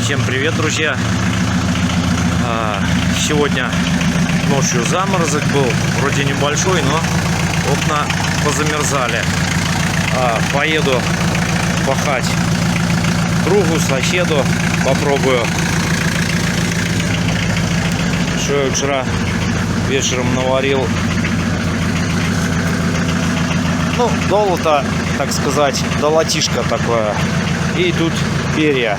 Всем привет, друзья! Сегодня ночью заморозок был, вроде небольшой, но окна позамерзали. Поеду пахать другу, соседу, попробую. Что я вчера вечером наварил. Ну, долото, так сказать, долотишко такое. И тут перья.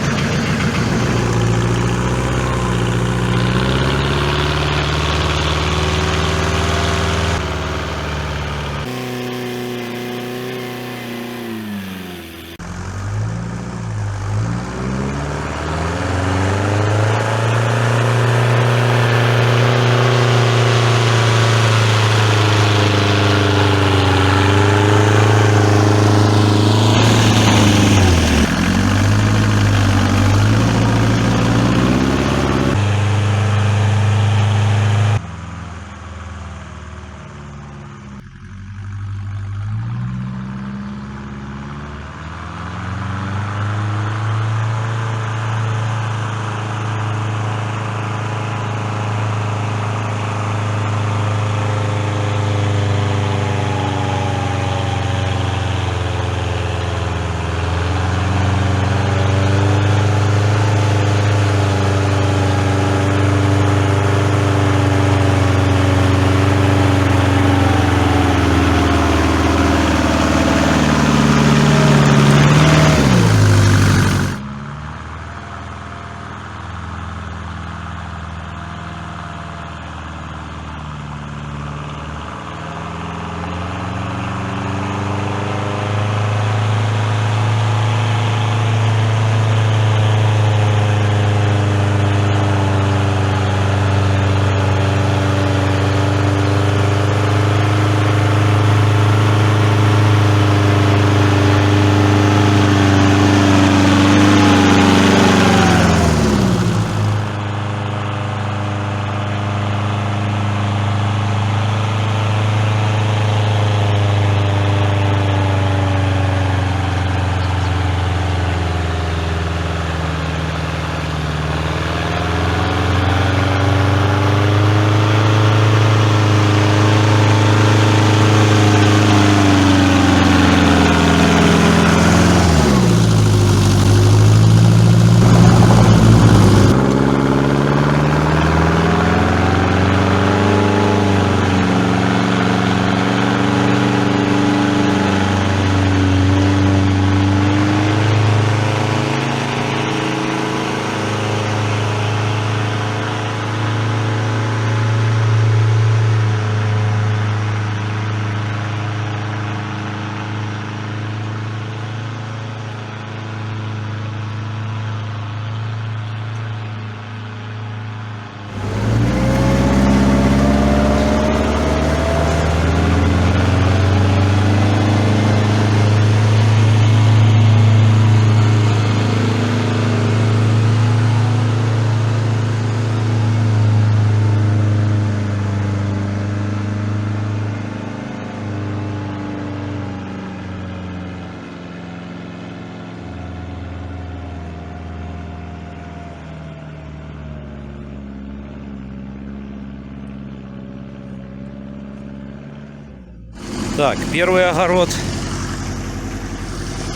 Так, первый огород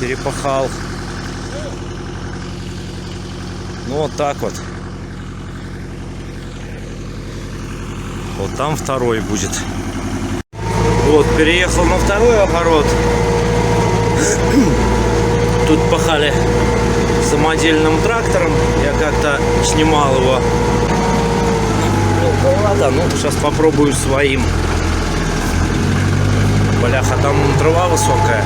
перепахал. Ну вот так вот. Вот там второй будет. Вот, переехал на второй огород. Тут пахали самодельным трактором. Я как-то снимал его. Ладно, ну сейчас попробую своим. Бляха, там трава высокая.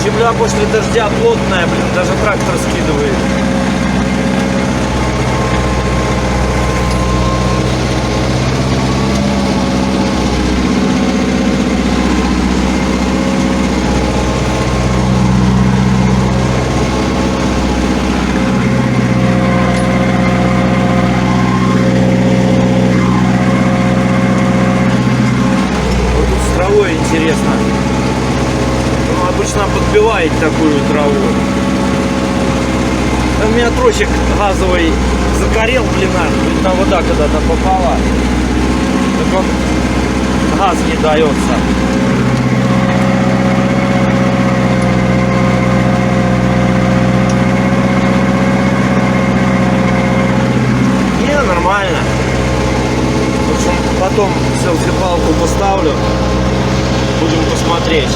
Земля после дождя плотная, блин, даже трактор скидывает. разбивает такую траву. У меня тросик газовый загорел, блин, видно, вода когда-то попала. Так он газ не дается. Не, нормально. В общем, потом селфи-палку поставлю. Будем посмотреть.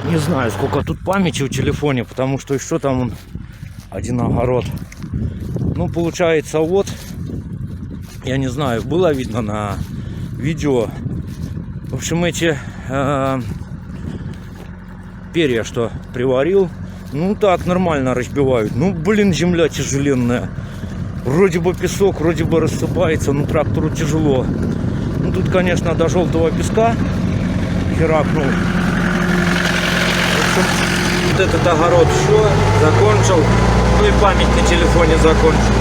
Не знаю, сколько тут памяти в телефоне, потому что еще там он один огород. Ну, получается, вот, я не знаю, было видно на видео. В общем, эти перья, что приварил, ну так, нормально разбивают. Ну, блин, земля тяжеленная. Вроде бы песок, вроде бы рассыпается, но трактору тяжело. Ну, тут, конечно, до желтого песка херакнул. Вот этот огород все, закончил. Ну и память на телефоне закончил.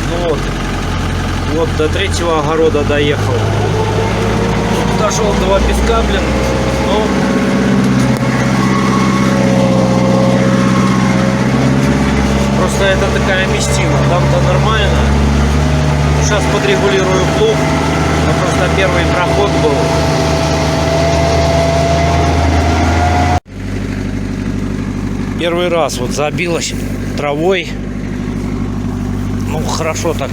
Ну вот до третьего огорода доехал. До желтого песка, блин. Ну, просто это такая местина. Там-то нормально. Сейчас подрегулирую плуг. Это просто первый проход был. Первый раз вот забилась травой. Ну, хорошо так.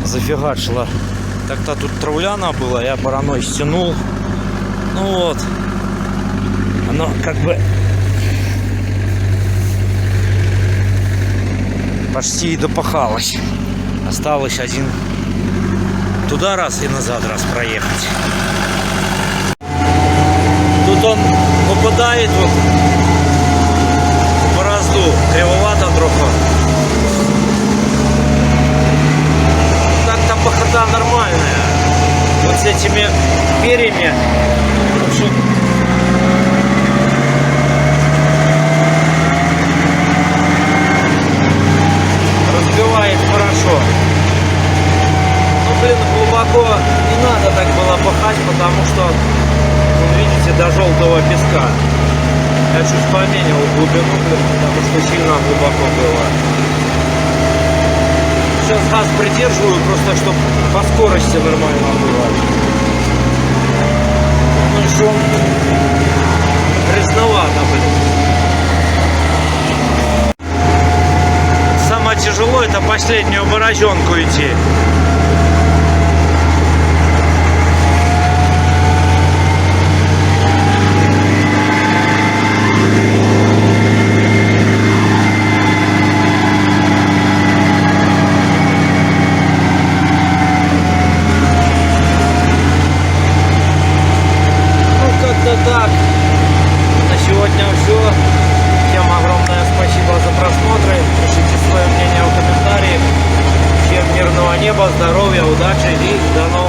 зафигачило. Так-то тут травляна было, я бараной стянул. Ну вот. Оно как бы почти и допахалось. Осталось один туда раз и назад раз проехать. Тут он попадает вот в борозду, кривовато трохи. Так-то пахота нормальная. Вот с этими перьями разбивает хорошо. Ну блин, глубоко не надо так было пахать, потому что, видите, до желтого песка. Я чуть поменял глубину, потому что сильно глубоко было. Сейчас газ придерживаю, просто чтобы по скорости нормально было. Ну что, грязновато, блин. Самое тяжело это последнюю борозенку идти. Так, на сегодня все. Всем огромное спасибо за просмотры. Пишите свое мнение в комментариях. Всем мирного неба, здоровья, удачи и до новых встреч.